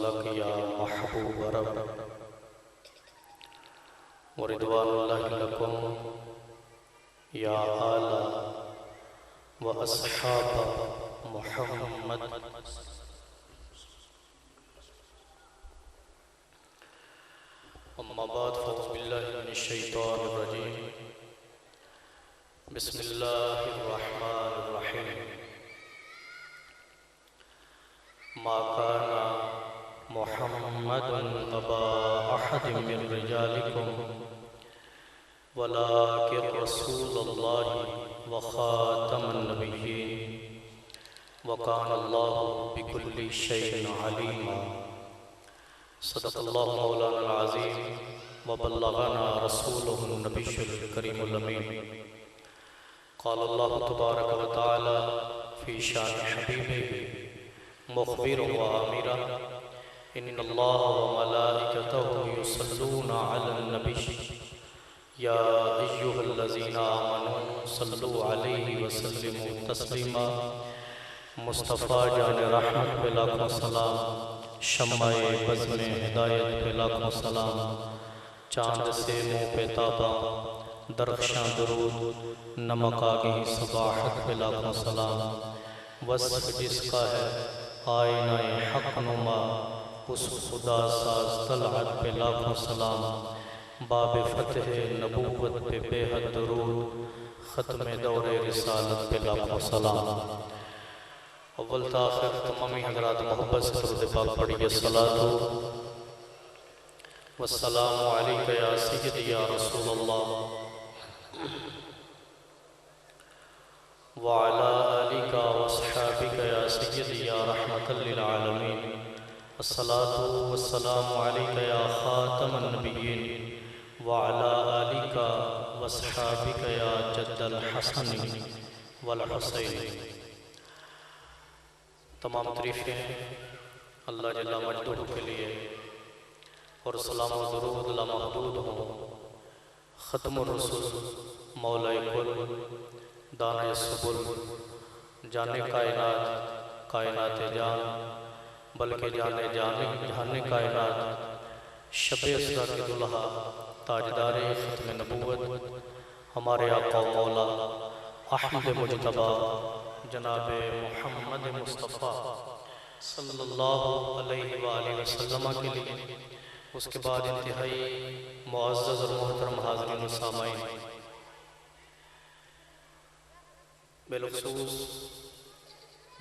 रसूलक या महबूब रब व रिदवानुल्लाहि लकुम या आला व अस्हाब मुहम्मद। अम्मा बाद फ़अऊज़ु बिल्लाहि मिनश शैतानिर रजीम। बिस्मिल्लाहिर रहमानिर रहीम। मा काना मुहम्मदुन अबा अहदिम मिन रिजालिकुम वलाकिन रसूलुल्लाहि व खातमुन नबिय्यीन व काना अल्लाहु बिकुल्लि शैइन अलीमा। सदक़ल्लाहु मौलाना अज़ीम व बल्लगना रसूलुहुन नबियुल करीमुल अमीन। क़ाल अल्लाहु तबारक व तआला फ़ी शान हबीबिही मुख़बिरन व आमिरा इन्नल्लाह व मलाइकतहु युसल्लूना अलन नबी या अय्युहल्लज़ीना आमनू सल्लु अलैहि व सल्लिमू तस्लीमा। मुस्तफ़ा जान रहमत पे लाखों सलाम, शम्माए बज़्म में हिदायत पे लाखों सलाम, चाँद से मुँह पे ताबा दरख्शां दुरूद, नमक आगे सबाहत पे लाखों सलाम। वस्फ़ जिसका है आईनाए हक़ नुमा, उस खुदा साज़ तलअत पे लाखों सलाम। बाब फ़तह नबूवत पे बेहद दुरूद, ख़त्म दौरे रिसालत पे लाखों सलाम। अव्वल ताख़िर तमामी हज़रात मोहब्बत से दुरूद पाक पढ़िए। सलातो वस्सलामु अलैका या सय्यदी या रसूलल्लाह व अला आलिका व अस्हाबिका या सय्यदी या रहमतल लिल आलमीन। अस्सलातु वस्सलामु अलैका या खातमन नबिय्यीन व अला आलिका व अस्हाबिका या जद्दल हसन वल हुसैन। तमाम तारीफ़ें अल्लाह जल्ला मजदूह के लिए और सलाम व दुरूद लामहदूद हों ख़त्मुर रसूल मौलाए कुल दाने सुबुल जाने कायनात कायनात जान बल्कि जाने जाने जाने कायनात शबे असरा के दुल्हा ताजदारे ख़त्म नबूवत हमारे आका मौला अहमद मुज्तबा जनाबे मोहम्मद मुस्तफ़ा सल्लल्लाहु अलैहि वसल्लम के लिए, उसके बाद इंतहाई मुअज़्ज़ज़ और मोहतरम हाज़रीन व सामाईन, बिलख़ुसूस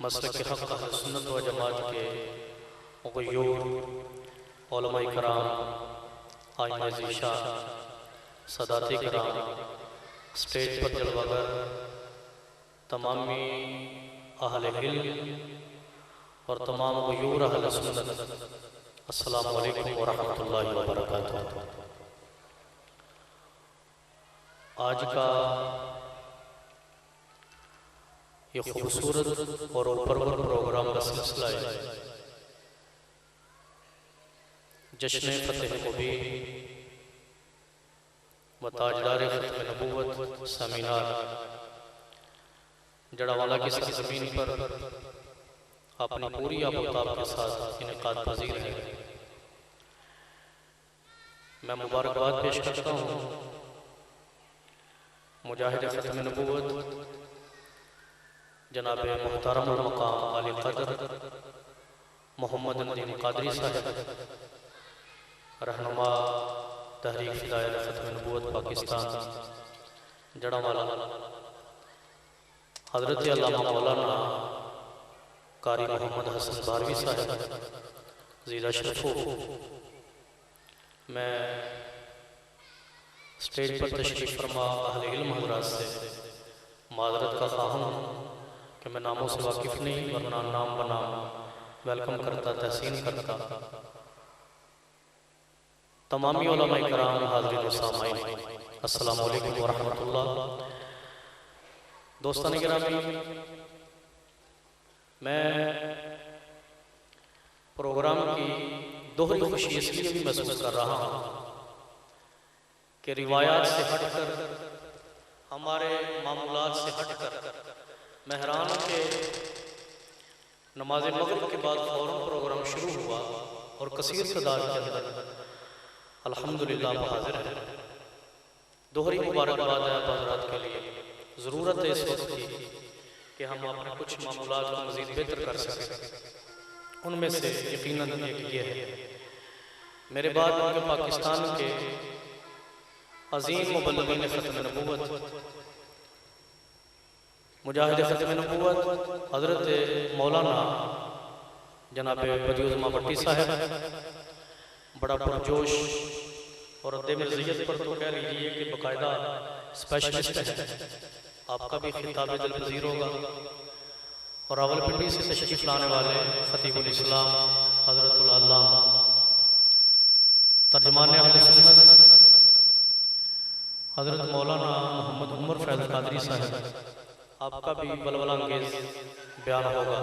मसलक हक़ अहले सुन्नत व जमात के ग़ुयूर उलमाए कराम, आइम्मा ज़ीशान, सदाते कराम, स्टेज पर जलवागर, तमामी अहले इल्म और तमाम ग़ुयूर अहले सुन्नत, अस्सलामु अलैकुम व रहमतुल्लाहि व बरकातुहू। आज का ये खूबसूरत और परवर प्रोग्राम का सिलसिला है जश्न फ़तेह मुबीन व ताजदार ख़त्म नबूवत सेमिनार जड़ावाला की सरज़मीन पर अपनी पूरी आबोताब के साथ इनेकाद पज़ीर है। मैं मुबारकबाद पेश करता हूँ मुजाहिद ख़त्म नबूवत जनाब मुहतरमुल मक़ाम आली क़द्र मोहम्मद नदीम क़ादरी साहब, रहनुमा तहरीक फ़िदायत ख़त्म नबूवत पाकिस्तान जड़ावाला, हज़रत अल्लामा मौलाना कारी मोहम्मद हसन बारवी साहब ज़ीदा शरफ़ो। मैं स्टेज पर तशरीफ़ फरमा अहले इल्म हज़रात से माज़रत का ख़्वाह हूँ कि मैं नामों से वाकिफ़ नहीं, वरना नाम बनाम वेलकम करता, तहसीन करता। तमामी उलमाए कराम, हाज़रीन व सामाईन, अस्सलामु अलैकुम व रहमतुल्लाह। दोस्तान गिरामी, मैं प्रोग्राम की दोहरी खुशी इसलिए भी महसूस कर रहा हूँ कि रिवायात से हटकर, हमारे मामूलात से हटकर मेहरान के नमाज मगरिब के बाद फ़ौरन प्रोग्राम शुरू हुआ और कसीर तादाद के अंदर अल्हम्दुलिल्लाह हाजिर है। दोहरी मुबारकबाद है आप हज़रात के लिए। ज़रूरत है इस वक्त की कि हम अपने कुछ मामूलात को मज़ीद बेहतर कर सकें। उनमें से यकीनन एक ये है, मेरे बाद उनके पाकिस्तान के अज़ीम मुबल्लिग़ीन ख़त्म नबूवत मुजाहिद ख़त्म नबूवत हज़रत मौलाना जनाब बदियुज़्ज़मा भट्टी साहब बड़ा पुरजोश और अहदे मज़ीयत पर तो कह लीजिए कि बाकायदा स्पेशलिस्ट है। आपका भी खिताब दिल पज़ीर होगा। और रावलपिंडी से तशरीफ़ लाने वाले ख़तीबुल इस्लाम हज़रतुल अल्लामा तर्जुमान अहले सुन्नत हज़रत मौलाना मोहम्मद उमर फैज़ कादरी साहब, आपका भी बलबला अंगेज़ बयान होगा।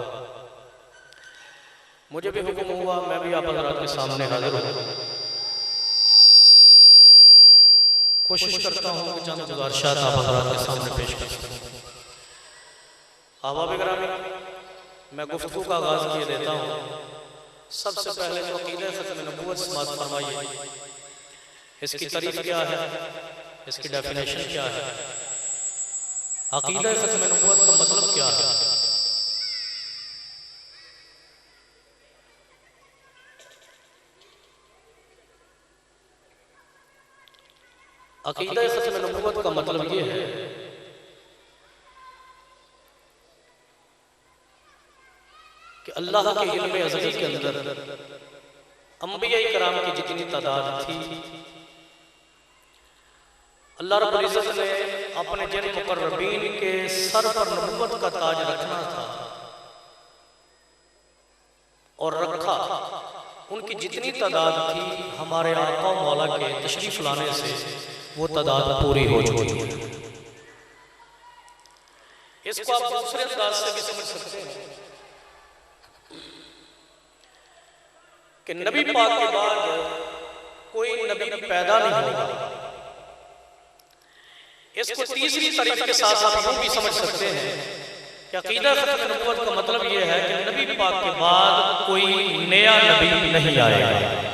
मुझे भी हुक्म हुआ, मैं भी आप हज़रात के सामने हाजिर हूँ। कोशिश करता हूँ कि चंद गुज़ारिशात आप हज़रात के सामने पेश कर सकूँ। अहबाब गिरामी, मैं गुफ्तगू का आगाज़ किए देता हूँ। सबसे पहले तो अक़ीदा ख़त्म नबूवत समाअत फरमाइए, इसकी तारीफ़ क्या है, इसकी डेफिनेशन क्या है, अक़ीदा ख़त्म नबूवत का मतलब क्या है। अक़ीदा ख़त्म नबूवत का मतलब ये है कि अल्लाह के इल्म अज़ली के अंदर अंबिया किराम की जितनी तादाद थी, अल्लाह रब्बुल इज़्ज़त ने अपने जिन मुक़र्रबीन के सर पर नबूवत का ताज रखना था और रखा, उनकी जितनी तादाद थी हमारे आका मौला के तशरीफ़ लाने से वो तादाद पूरी हो चुकी है। इसको आप दूसरे अंदाज से भी समझ सकते हैं कि नबी पाक के बाद कोई नबी पैदा नहीं होगा। इसको तीसरी तारीफ के साथ आप यूं भी समझ सकते हैं कि अक़ीदा ख़त्म नबूवत का मतलब ये है कि नबी पाक के बाद कोई नया नबी नहीं आएगा।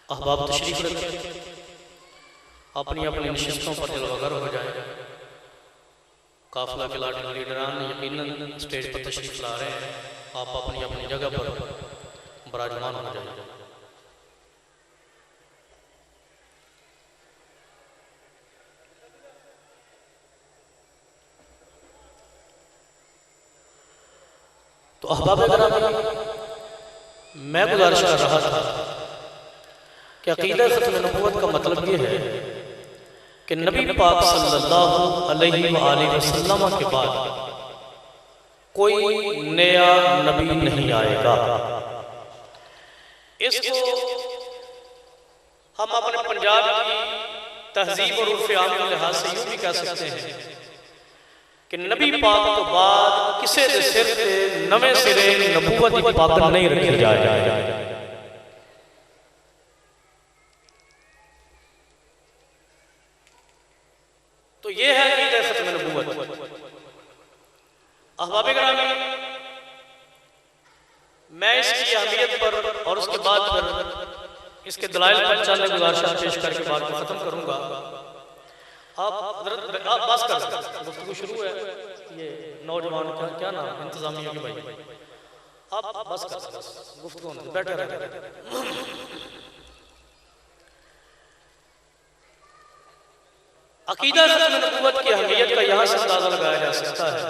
अहबाब तशरीफ़ रखें, अपनी अपनी नशिस्तों पर जलवागर हो जाए। काफिला के लाठी लीडरान यकीनन स्टेज पर तशरीफ़ ला रहे हैं, आप अपनी अपनी जगह पर बराजमान हो जाए। तो अहबाब गिरामी, मैं गुजारिश कर रहा था कि अक़ीदा ख़त्म नबूवत का मतलब ये है कि नबी पाक सल्लल्लाहु अलैहि वसल्लम के बाद कोई नया नबी नहीं आएगा। इसको हम अपने पंजाब की तहजीब और उर्फ़ आम के लिहाज से यूँ भी कह सकते हैं कि नबी पाक तो बाद किसी दे सिर ते नवे सिरे नबूवत की पाबंदी नहीं रखी जाएगी। तो ये है अक़ीदा ख़त्म नबूवत। अहबाब गिरामी, मैं इसकी अहमियत पर और उसके बाद फिर इसके दलाइल पर चंद गुज़ारिशात पेश करके बात को ख़त्म करूँगा। आप बस कर सकते, गुफ्तगू शुरू है। ये नौजवान का क्या नाम, इंतज़ामिया के भाई, आप बस कर सकते, गुफ्तगू बैठे रहे। अक़ीदा ख़त्म नबूवत की अहमियत का यहाँ से अंदाज़ा लगाया जा सकता है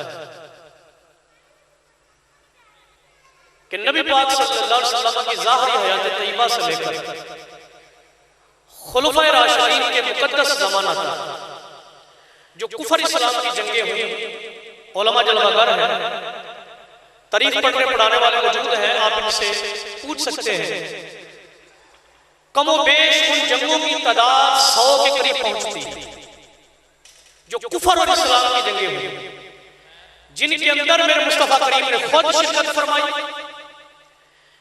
कि नबी पाक सल्लल्लाहु अलैहि वसल्लम की ज़ाहिरी हयात तय्यबा से लेकर खुलफाए राशिदीन के मुकद्दस ज़माना था, जो कुफर इस्लाम की जंगें हुई। उलमा जलवागर है, तारीख पढ़ने पढ़ाने वाले मौजूद हैं, आप इनसे पूछ सकते हैं। कमो बेश उन जंगों की तादाद 100 के करीब पहुंचती है, जो कुफर और इस्लाम की जंगें हुई, जिनके अंदर मेरे मुस्तफा करीम ने खुद शिरकत फरमाई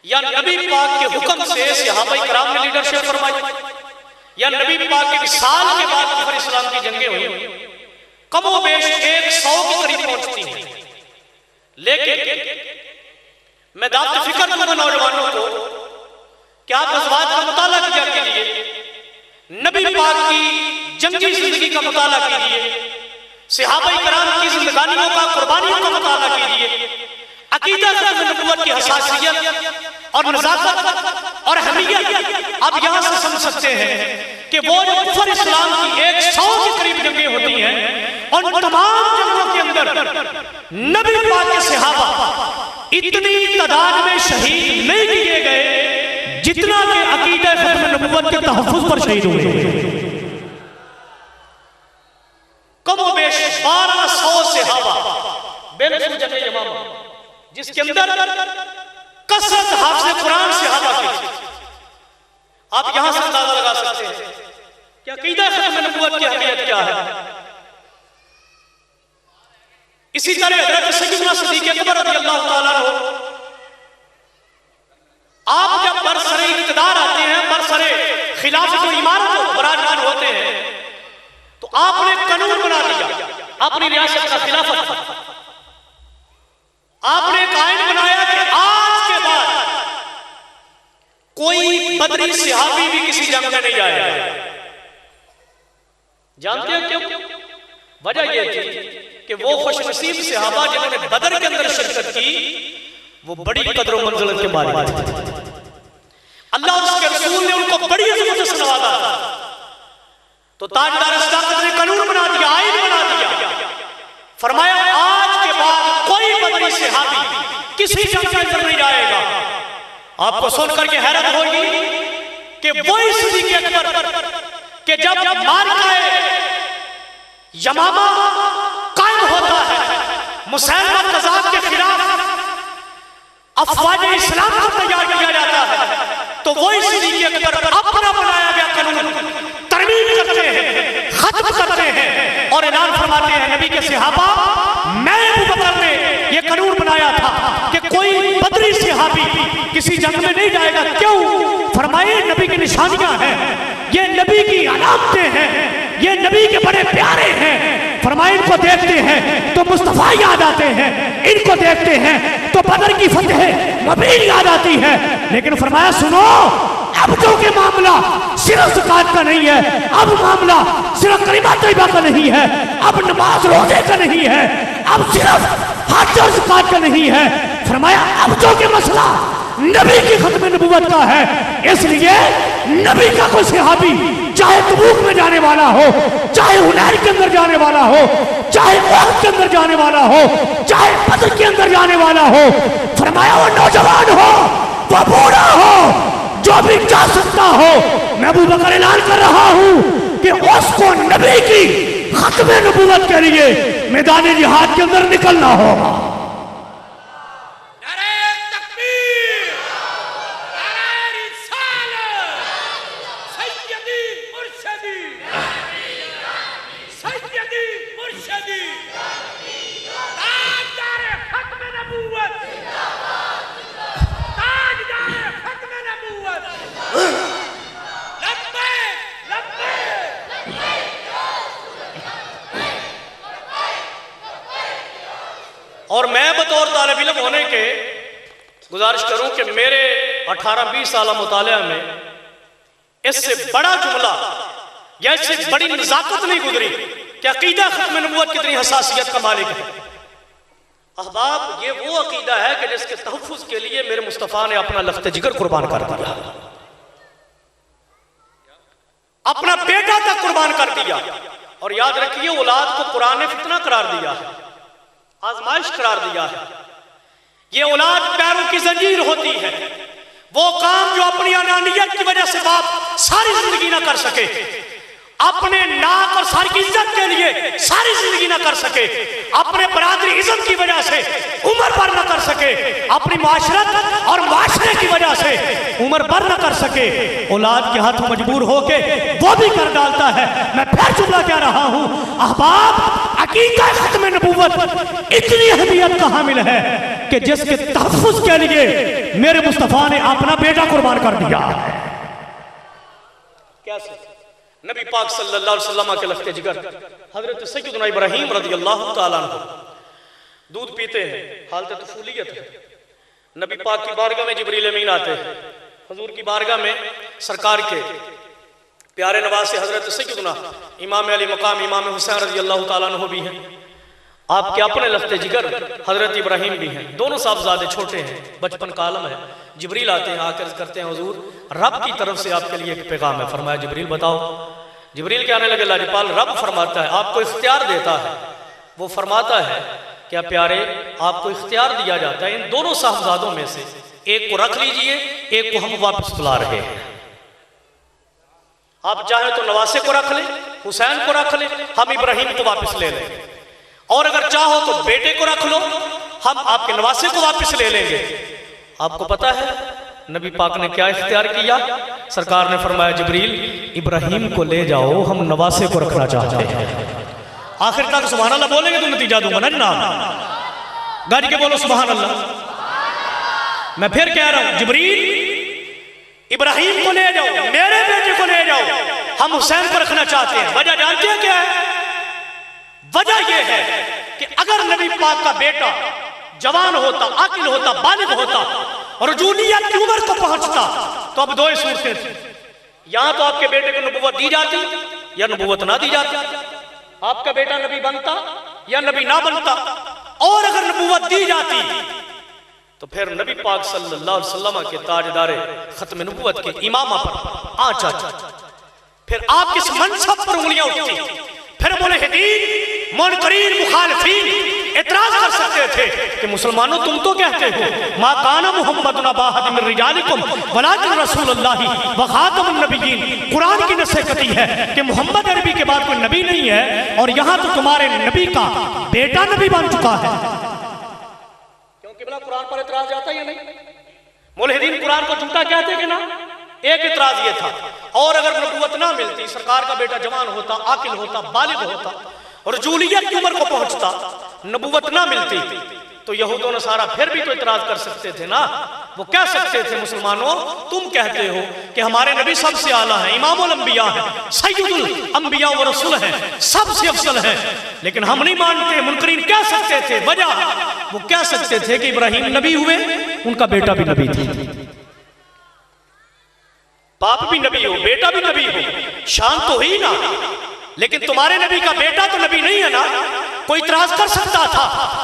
या नबी पाक के हुक्म से सहाबा किराम ने लीडरशिप फरमाई या नबी पाक के विसाल के बाद कुफर इस्लाम की जंगें हुई। कमो बेश 100 के करीब पहुंचती हैं। लेकिन मैं दावत फिक्र दूंगा नौजवानों को कि आप गज़वात का मुताला किया कीजिए, नबी पाक की जंगी जिंदगी का मुताला कीजिए, सहाबाए किराम की जिंदगानियों का, कुर्बानियों का मुताला कीजिए। अकीदा नबूवत की हसासियत और नज़ाकत और अहमियत आप यहां से समझ सकते हैं कि वो जो कुफर इस्लाम की 100 के करीब जंगें होती हैं, और तमाम जंगों के अंदर नबी पाक के सहाबा इतनी तादाद में शहीद नहीं किए गए जितना कि अकीदा नबूवत के तहफ़्फ़ुज़ पर शहीद हुए। कमो बेश 1200 सहाबा बेलखुल जंग यमामा, जिसके अंदर कसरत हाफ़िज़ कुरान सहाबा की। आप यहां से अंदाजा लगा सकते हैं कि अकीदा खत्म नबूवत की अहमियत क्या है। इसी तरह हज़रत सय्यदना सिद्दीक़ अकबर रज़ियल्लाहु ताला अन्हु, आप जब बरसरे इक़्तिदार आते हैं, बरसरे खिलाफत और इमारत बराजमान होते हैं, तो आपने कानून बना दिया अपनी रियासत का, खिलाफत का। आपने एक आईन बनाया कि आज के बाद कोई बदरी सहाबी भी किसी जंग में नहीं जाएगा। जानते हैं क्यों? वजह यह थी कि वो खुशनसीब सहाबा जिन्होंने बदर के अंदर शिरकत की, वो बड़ी कदर और मंजिलत के मालिक थे। अल्लाह और उसके रसूल ने उनको बड़ी इज्जत से नवाजा। तो ताजदार सदाकत ने कानून बना दिया, आईन बना दिया, फरमाया आज के बाद कोई बदरी सहाबी किसी जंग के अंदर नहीं जाएगा। आपको सुनकर के हैरत होगी कि वही सिद्दीक़ अकबर के जब मारकाए यमामा कायम होता है, मुसैलमा कज़्ज़ाब के खिलाफ अफ़वाज इस्लाम को तैयार किया जाता है, तो वही सिद्दीक़ अकबर अपना बनाया गया कानून तरमीम करते हैं, खत्म करते हैं और ऐलान फरमाते हैं नबी के सहाबा, मैं अबू बकर ने ये कानून बनाया था कि कोई बदरी सहाबी किसी जंग में नहीं जाएगा। क्यों? फरमाए नबी की निशानियां हैं, ये नबी की अलामतें हैं, ये नबी के बड़े प्यारे हैं। फरमाए इनको देखते हैं तो मुस्तफा याद आते हैं, इनको देखते हैं तो बदर की फतह मुबीन याद आती है। लेकिन फरमाया सुनो, अब तो के मामला सिर्फ ज़कात का नहीं है, अब मामला सिर्फ कलिमा तैयबा का नहीं है, अब नमाज रोजे का नहीं है, अब सिर्फ हज और ज़कात का नहीं है। फरमाया अब तो के मसला नबी की खत्म नबूवत का है। इसलिए नबी का कोई सहाबी चाहे तबूक में जाने वाला हो, चाहे हुनैन के अंदर जाने वाला हो, चाहे उहद के अंदर जाने वाला हो, चाहे बदर के अंदर जाने वाला हो, फरमाया वो नौजवान हो, वो बूढ़ा हो, जो भी जा सकता हो, मैं अबू बकर ऐलान कर रहा हूं कि उसको नबी की खत्म नबूवत के लिए मैदान जिहाद के अंदर निकलना होगा। और मैं बतौर तालिब इल्म होने के गुजारिश करूं कि मेरे 18-20 साल मुतालिया में इससे बड़ा जुमला या इससे बड़ी नज़ाकत नहीं गुजरी कि अकीदा खत्म नबूवत कितनी हसासियत का मालिक है। अहबाब, ये वो अकीदा है कि जिसके तहफ़्फ़ुज़ के लिए मेरे मुस्तफ़ा ने अपना लफ्ज़ जिगर कुर्बान कर दिया, अपना बेटा तक कुर्बान कर दिया। और याद रखिए, औलाद को कुरान ने फितना करार दिया है, आजमाइश करार दिया है। ये औलाद पैरों की जंजीर होती है, वो काम जो अपनी अनानियत की वजह से बाप सारी जिंदगी ना कर सके, अपने नाक और सर की इज्जत के लिए सारी जिंदगी ना कर सके, अपने बरादरी इज्जत की वजह से उम्र भर ना कर सके, अपनी माशरत और माशरे की वजह से उम्र भर ना कर सके, औलाद के हाथों मजबूर होके वो भी कर डालता है। मैं फिर जुमला कह रहा हूं, अहबाब, अकीदा खत्म नबूवत इतनी अहमियत का हामिल है कि जिसके तहफ्फुज के लिए मेरे मुस्तफा ने अपना बेटा कुर्बान कर दिया। कैसे? नबी पाक सल्लल्लाहु अलैहि वसल्लम के लफ्ते जिगर हजरत सैयदना इब्राहीम रज़ियल्लाहु ताला अन्हु दूध पीते हैं, हालत तफूलियत है। नबी पाक की बारगाह में जिब्रील अमीन आते हैं। हुजूर की बारगाह में सरकार के प्यारे नवासे हजरत सैयदना इमाम अली मकाम इमाम हुसैन रज़ियल्लाहु ताला अन्हु भी हैं। आपके अपने लफ्ते जिगर हजरत इब्राहीम भी हैं। दोनों साहबजादे छोटे हैं, बचपन का आलम है। जिब्रील आते हैं, आकर करते हैं हुजूर रब की तरफ से आपके लिए एक पैगाम है। फरमाया जिब्रील बताओ। जिब्रील कहने लगे लाजपाल रब फरमाता है, आपको इख्तियार देता है। वो फरमाता है क्या प्यारे आपको इख्तियार दिया जाता है इन दोनों साहबजादों में से एक को रख लीजिए, एक को हम वापस बुला रहे हैं। आप चाहे तो नवासे को रख लें, हुसैन को रख लें, हम इब्राहीम को वापस ले लें, और अगर चाहो तो बेटे को रख लो, हम आपके नवासे को वापस ले लेंगे। आपको पता है नबी पाक ने क्या इख्तियार किया? सरकार ने फरमाया जिब्रील इब्राहीम को ले जाओ, हम नवासे को रखना चाहते हैं। आखिर तक सुभान अल्लाह बोलेंगे तो नतीजा दूंगा ना जनाब। गाड़ी के बोलो सुभान अल्लाह। मैं फिर कह रहा हूं जिब्रील इब्राहीम को ले जाओ, मेरे बेटे को ले जाओ, हम हुसैन को रखना चाहते हैं। वजह जानते हैं क्या है? वजह यह है कि अगर नबी पाक का बेटा जवान होता, आकिल होता, बालिग होता और रजूलियत की उम्र को पहुंचता तो अब दो ही सूरतें थी, या तो आपके बेटे को नबूवत दी जाती या नबूवत ना दी जाती। आपका बेटा नबी बनता या नबी ना बनता। और अगर नबूवत दी जाती तो फिर नबी पाक सल्लल्लाहु अलैहि वसल्लम के ताजदारे खत्म नबूवत के इमामा पर आंच आती, फिर आपके इस मनसब पर उंगलियां उठती, फिर बोले हिदीन मुनकरीन मुखालिफीन एतराज कर सकते थे कि मुसलमानों तुम तो कहते हो मा काना मुहम्मदुन अबा अहद मिन रिजालिकुम वलाकिन रसूलुल्लाह व खातमुन नबिय्यीन। कुरान की नसीहत है कि मोहम्मद अरबी के बाद कोई नबी नहीं है, और यहां तो तुम्हारे नबी का बेटा नबी बन चुका है। क्योंकि भला कुरान पर एतराज जाता है या नहीं? मुल्हिदीन कुरान को झूठा कहते कि ना? एक इतराज ये था, और अगर नबूवत ना मिलती, सरकार का बेटा जवान होता, आकिल होता, बालिग होता और रजूलियत की उम्र को पहुंचता, नबूवत ना मिलती, तो यहूद और नसारा फिर भी तो इतराज कर सकते थे ना। वो कह सकते थे मुसलमानों तुम कहते हो कि हमारे नबी सबसे आला है, इमामुल अंबिया है, सय्यदुल अंबिया व रसूल है, सबसे अफजल है, लेकिन हम नहीं मानते। मुनकरीन कह सकते थे, वजह वो कह सकते थे कि इब्राहीम नबी हुए, उनका बेटा भी नबी थी, बाप भी नबी हो, बेटा भी नबी हो, शान तो ही ना। लेकिन तुम्हारे नबी का बेटा तो नबी नहीं है ना, कोई इतराज कर सकता था।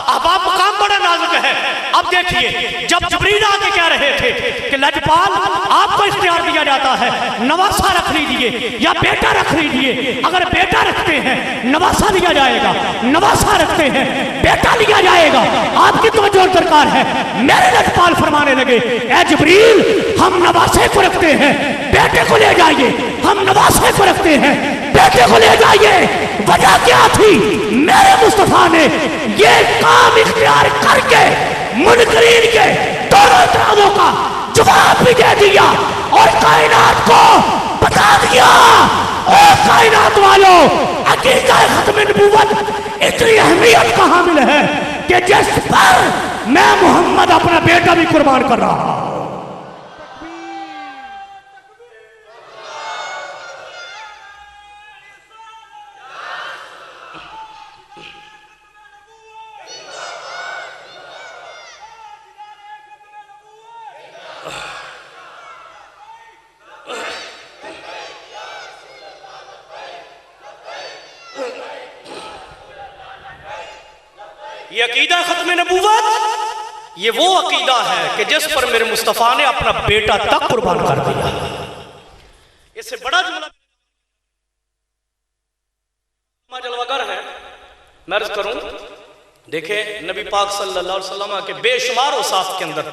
अब आप मुकाम बड़ा नाजुक है। अब देखिए जब जिब्रील आके कह रहे थे कि लजपाल आपको इख्तियार दिया जाता है, नवासा रख लीजिए या बेटा रख लीजिए, अगर बेटा रखते हैं नवासा लिया जाएगा, नवासा रखते हैं बेटा लिया जाएगा। आपकी तवज्जो दरकार है। मेरे लजपाल फरमाने लगे ए जिब्रील हम नवासे को रखते हैं, बेटे को ले जाइए। हम नवासे को रखते हैं, बेटे को ले जाइए। वजह क्या थी? मेरे मुस्तफा ने ये काम इख्तियार करके मुनकरीन के दोनों इतराजों का जवाब भी दे दिया और कायनात को बता दिया, ओ कायनात वालों अकीदा खत्म नबूवत इतनी अहमियत का हामिल है कि जिस पर मैं मोहम्मद अपना बेटा भी कुर्बान कर रहा हूं। ये अकीदा खत्म नबूवत, ये वो अकीदा है कि जिस पर मेरे मुस्तफा ने अपना बेटा तक कुर्बान कर दिया। इससे बड़ा जुमला जलवागर है। मैं अर्ज करूं, देखे नबी पाक सल्लल्लाहु अलैहि वसल्लम के बेशुमार औसाफ के अंदर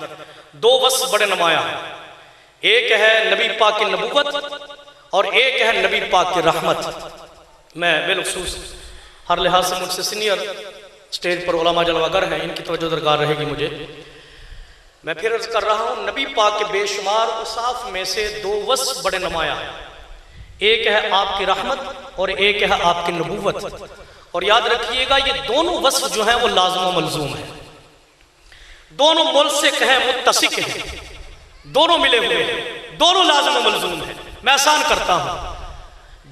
दो वस्फ बड़े नुमाया हैं। एक है नबी पाक की नबूवत और एक है नबी पाक की रहमत। मैं बिलखसूस हर लिहाज से मुझसे सीनियर स्टेज पर उलमा जलवागर हैं, इनकी तवज्जो दरकार रहेगी मुझे। मैं फिर अर्ज कर रहा हूँ, नबी पाक के बेशुमार उसाफ में से दो वस्फ बड़े नुमाया हैं। एक है आपकी रहमत और एक है आपकी नबूवत। और याद रखिएगा ये दोनों वस्फ जो हैं वो लाज़िम व मलज़ूम हैं, दोनों मुल्सिक हैं, मुत्तसिक हैं, दोनों मिले हुए हैं, दोनों लाज़िम व मलज़ूम हैं। मैं आसान करता हूं,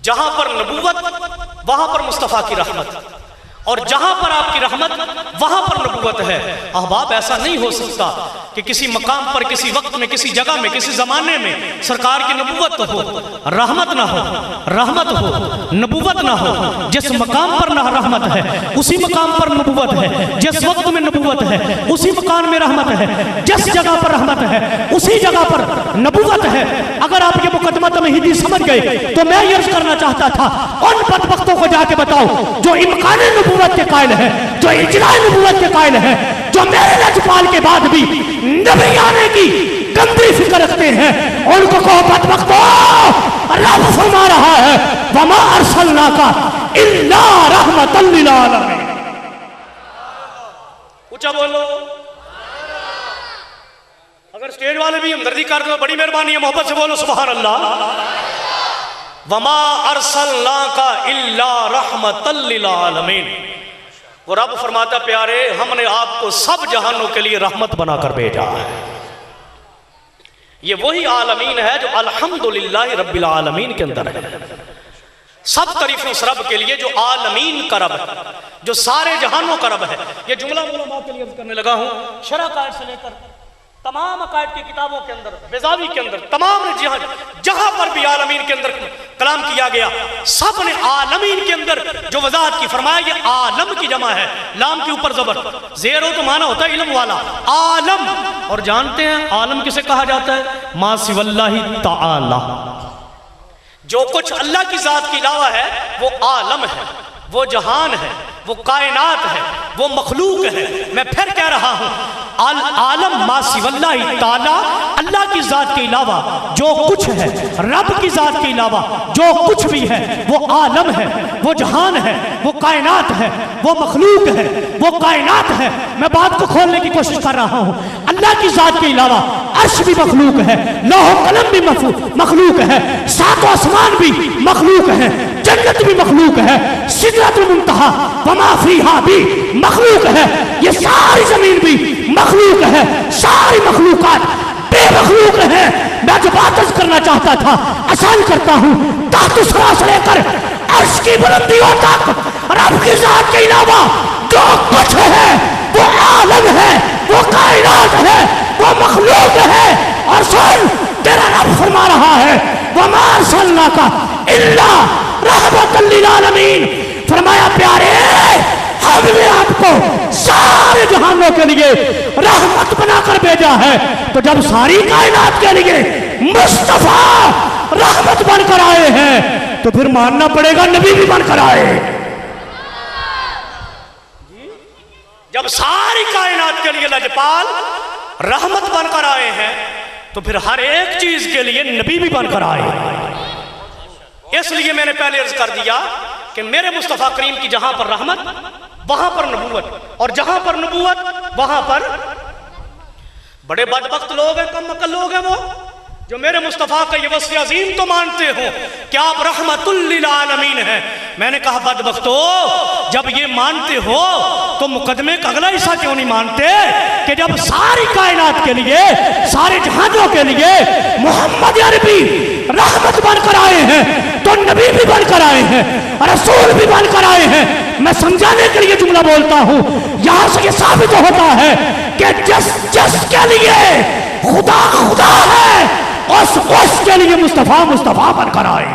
जहां पर नबूवत वहां पर मुस्तफ़ा की रहमत, और जहां पर आपकी रहमत वहां पर नबूवत है। अहबाब, ऐसा नहीं हो सकता कि किसी मकाम पर, किसी वक्त में, किसी जगह में, किसी जमाने में सरकार की नबूवत हो, रहमत ना हो, रहमत हो, नबूवत ना हो। जिस मकाम पर ना रहमत है उसी मकाम पर नबूवत है, जिस वक्त में नबूवत है उसी मकान में रहमत है, जिस जगह पर रहमत है उसी जगह पर नबूवत है। अगर आप ये मुकदमा तमहीदी समझ गए तो मैं ये अर्ज करना चाहता था, उन बदबख्तों को जाके बताओ जो इम्कान नबूवत के कायल है, जो इजरा नबूवत के कायल है, जो मेरे लजपाल के बाद भी नबी आने की गंदी फिक्र रखते हैं, उनको कहो बदबख्तों, रब फरमा रहा है वमा अरसलनाका इल्ला रहमतल लिल आलमीन। ऊंचा बोलो। अगर स्टेज वाले भी हमदर्दी कर दो बड़ी मेहरबानी है, मोहब्बत से बोलो सुभान अल्लाह। वमा अरसलनाका इल्ला रहमतल लिल आलमीन। वो रब फरमाता, प्यारे हमने आपको सब जहानों के लिए रहमत बनाकर भेजा है। ये वही आलमीन है जो अल्हम्दुलिल्लाह रब्बिल आलमीन के अंदर है। सब तारीफें उस रब के लिए जो आलमीन का रब है, जो सारे जहानों का रब है। ये जुमला उलमा के लिए करने लगा हूं, शरह कायद से लेकर तमाम अकायद की किताबों के अंदर, बेजावी के अंदर, तमाम जहां पर भी आलमीन के अंदर कलाम किया गया, सब ने आलमीन के अंदर जो वजाहत की फरमाया, ये आलम की जमा है, लाम के ऊपर जबर, जेर हो तो माना होता है इल्म वाला, आलम। और जानते हैं आलम किसे कहा जाता है? मा सिवल्लाहि ताला, जो कुछ अल्लाह की जात के अलावा है वो आलम है, वो जहान है, वो कायनात है, वो मखलूक है। मैं फिर कह रहा हूं, आलम मा सिवल्लाहि ताला, अल्लाह की जात के अलावा जो कुछ है, रब की जात के अलावा जो कुछ भी है वो आलम है, वो जहान है, वो कायनात है, वो मखलूक है, वो कायनात है। मैं बात को खोलने की कोशिश कर रहा हूं, अल्लाह की जात के अलावा अर्श भी मखलूक है, लौह कलम भी मखलूक है, सातों आसमान भी मखलूक है, जन्नत भी मखलूक है, सिदरतुल मुंतहा वमा फीहा भी मखलूक है, ये सारी जमीन भी मखलूक है, सारी मखलूकात बेमखलूक है। मैं जो बात करना चाहता था आसान करता हूं, तातुसरा से लेकर अर्श की बुलंदियों तक रब की जात के अलावा जो कुछ है वो आलम है, वो कायनात है, वो मखलूक है। और सुन, तेरा रब फरमा रहा है वमा अरसलनाका इल्ला रहमतल लिल आलमीन। फरमाया प्यारे हमने आपको सारे जहानों के लिए रहमत बनाकर भेजा है। तो जब सारी कायनात के लिए मुस्तफा रहमत बनकर आए हैं तो फिर मानना पड़ेगा नबी भी बनकर आए। जब सारी कायनात के लिए लजपाल रहमत बनकर आए हैं तो फिर हर एक चीज के लिए नबी भी बनकर आए। इसलिए मैंने पहले अर्ज कर दिया कि मेरे मुस्तफा करीम की जहां पर रहमत वहां पर नबूवत, और जहां पर नबूवत वहां पर बड़े बदबख्त लोग हैं, कम अकल लोग हैं वो जो मेरे मुस्तफा का ये वस्फ़ अज़ीम तो मानते हो कि आप रहमतुल लिल आलमीन हैं। मैंने कहा बदबख्तो, जब ये मानते हो तो मुकदमे का अगला हिस्सा क्यों नहीं मानते कि जब सारी कायनात के लिए, सारे जहानों के लिए मोहम्मद अरबी रहमत बनकर आए हैं तो नबी भी बनकर आए हैं, रसूल भी बनकर आए हैं। मैं समझाने के लिए जुमला बोलता हूं, यहां से ये साबित होता है कि जिस के लिए खुदा खुदा है उसके लिए मुस्तफा मुस्तफा बनकर आए।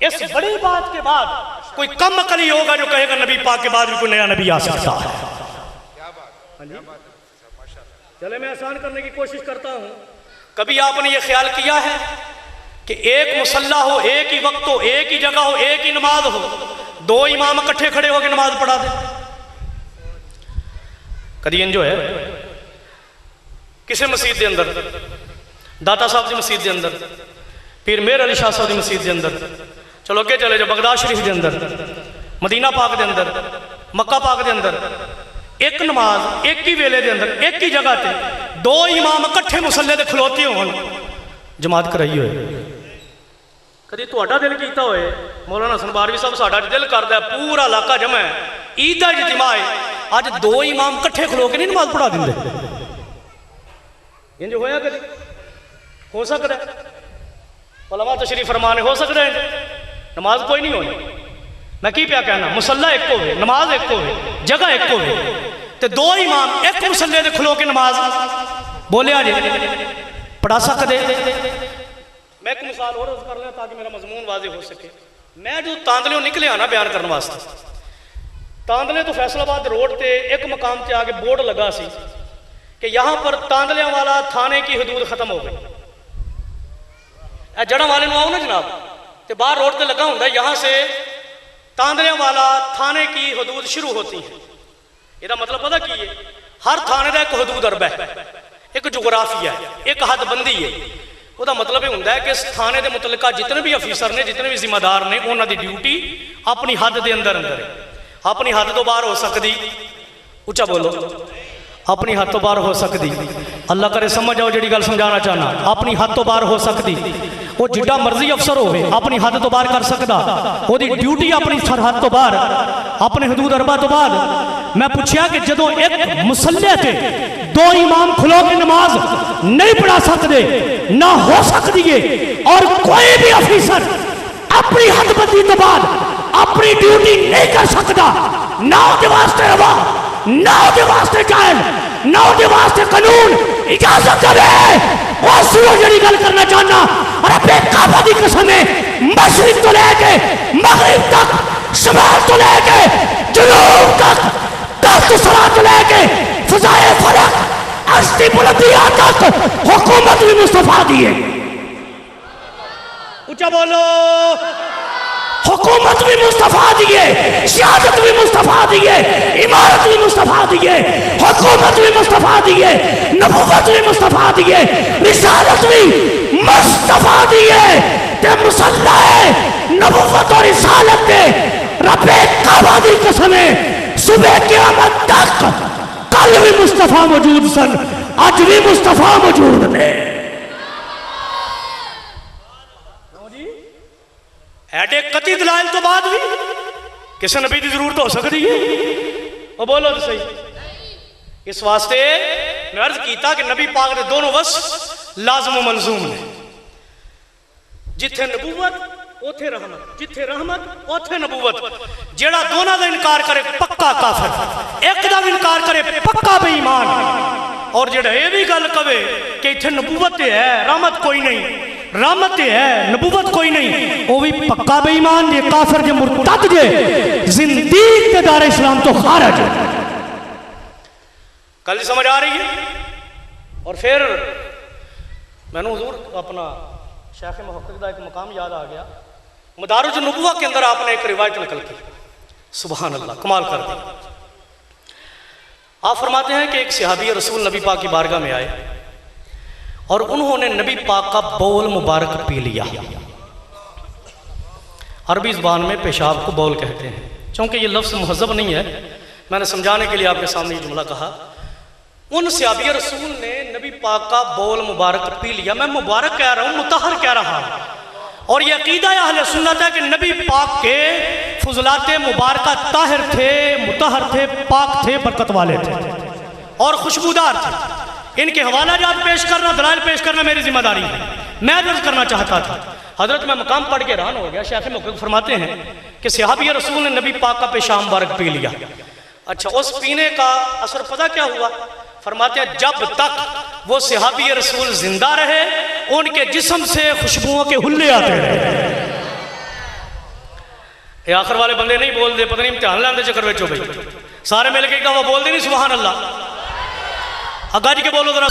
इस बड़ी बात के बाद कोई कम अकली होगा जो कहेगा नबी पाक के बाद भी कोई नया नबी आ सकता है। चले मैं आसान करने की कोशिश करता हूं। कभी आपने ये ख्याल किया है कि एक मुसल्ला हो, एक ही वक्त हो, एक ही जगह हो, एक ही नमाज हो, दो इमाम इकट्ठे खड़े होकर नमाज पढ़ा दे? कभी जो है किसी मसीत के अंदर, दाता साहब की मसीत के अंदर, पीर मेहर अली शाह साहब की मसीत के अंदर, चलो अगे चले जाओ बगदाद शरीफ के अंदर, मदीना पाक के अंदर, मक्का पाक के अंदर, एक नमाज एक ही वेले के अंदर एक ही जगह पर दो इमाम इकट्ठे मुसल्ले से खलोते हो जमात कराई हो। कभी तुहाडा दिल कीता होए मौलाना हसन बारवी साहब साडा दिल करता है पूरा इलाका जमा है ईद का इज्तिमा है अज दो इमाम इकट्ठे खलो के नहीं नमाज पढ़ा देंगे। इंज होया कभी हो सकता है उलमा तशरीफ फरमाने हो सकता है नमाज कोई नहीं होनी। मैं की पिया कहना मुसल्ला एक हो नमाज एक हो जगह एक हो तो दो इमाम एक मुसल्ले से खलो के नमाज बोलिया जे पढ़ा सकते। मैं एक मिसाल और कर लें ताकि मेरा मजमून वाजे हो सके। मैं जो तांदले निकले आना बयान करने वास्ते तांदले तो फैसलाबाद रोड पे एक मकाम से आके बोर्ड लगा सी कि यहाँ पर तांदलियां वाला थाने की हदूद खत्म हो गई। जड़ा वाले आओ ना जनाब तो बाहर रोड पे लगा होंगे यहाँ से तांदलियां वाला थाने की हदूद शुरू होती है। इसका मतलब पता की है हर थाने का एक हदूद अरबा है एक जोग्राफिया है एक हदबंदी है। वह मतलब होंगे कि इस थाने के मुतलका जितने भी अफीसर ने जितने भी जिम्मेदार ने उन्होंने ड्यूटी अपनी हद के अंदर अंदर है। अपनी हद तो बाहर हो सकती उच्चा बोलो अपनी हद तो बाहर हो सकती अल्लाह करे समझ आओ जी गल समझाना चाहना अपनी हद तो बाहर हो सकती वो जिड्डा मर्जी अफसर हो अपनी हद तो बाहर कर सकता वो ड्यूटी अपनी हद तो बाहर अपने हदूद अरबा तो बाद। मैं पूछा कि जो एक मुसल्ले से दो इमाम खुलो के नमाज नहीं पढ़ा सकते ना हो सकती है और कोई भी अफीसर अपनी हदबंदी तो बाद अपनी ड्यूटी नहीं कर सकता ना उसके वास्ते हवा ना उसके वास्ते कायम ना उसके वास्ते कानून इजाजत करे। और सुनो जड़ी गल करना चाहना अरे बेकाबा दी कसम है मशरिक तो लेके मगरिब तक शमाल तो लेके जुनूब तक तख्त सरा तो लेके फजाए फलक अस्ती बुलंदियां तक हुकूमत भी मुस्तफा दी है। ऊंचा बोलो हुकूमत भी मुस्तफा दिए सियासत भी मुस्तफा दिए इमारत भी मुस्तफा दिए हुकूमत भी मुस्तफा दिए नबूवत भी मुस्तफा दिए रिसालत भी मुस्तफा दिए ते मुसल्ला है नबूवत और रिसालत के रब्बे काबा दी कसम है सुबह क़यामत तक कल भी मुस्तफा मौजूद सन अज भी मुस्तफा मौजूद ने। ऐडे कति दलाइल तो बाद भी किसी नबी की जरूरत हो सकती है वो बोलो तो सही। इस वास्ते मैं अर्ज किया कि नबी पाक ने दोनों वस लाजम मंजूम ने जिथे नबूवत उथे रहमत जिथे रहमत उथे नबूवत। जेड़ा दोनों का इनकार करे पक्का काफिर एक का भी इनकार करे पक्का बेईमान और जेड़ा ये भी गल कवे कि इथे नबूवत है रहमत कोई नहीं रहमत है नबूवत कोई नहीं वो भी पक्का बेईमान जे काफिर जे मुर्तद जे जिंदीक के दार इस्लाम तो खारिज है। कल समझ आ रही है। और फिर मैंने हुजूर अपना शेख मुहक्किक का एक मकाम याद आ गया मदारुज नबुव्वत के अंदर आपने एक रिवायत निकल की सुभान अल्लाह कमाल कर दी। आप फरमाते हैं कि एक सहाबी रसूल नबी पाक की बारगाह में आए और उन्होंने नबी पाक का बौल मुबारक पी लिया। अरबी ज़बान में पेशाब को बौल कहते हैं क्योंकि ये लफ्ज़ मुहज़्ज़ब नहीं है। मैंने समझाने के लिए आपके सामने ये जुमला कहा। उन सहाबी रसूल ने नबी पाक का बौल मुबारक पी लिया। मैं मुबारक कह रहा हूँ मुतहर कह रहा हूँ और ये अकीदा अहले सुन्नत है कि नबी पाक के फुजलाते मुबारक ताहिर थे मुतहर थे पाक थे बरकत वाले थे और खुशबूदार थे। इनके हवाला जात पेश करना दलाइल पेश करना मेरी जिम्मेदारी है। मैं दर्ज करना चाहता था हजरत मैं मकाम पढ़ के हैरान हो गया। शेख मुहक्किक फरमाते हैं कि सहाबी रसूल ने नबी पाक का पेशाब मुबारक पी लिया। अच्छा उस पीने का असर पता क्या हुआ? फरमाते हैं जब तक वो सहाबी रसूल जिंदा रहे उनके जिस्म से खुशबुओं के हुल्ले आते रहे। ये आखिर वाले बंदे नहीं बोल दे पता नहीं इम्तिहान लाने चक्कर में भाई सारे मिल के वो बोल दे नहीं सुभान अल्लाह। गज के बोलो जरा।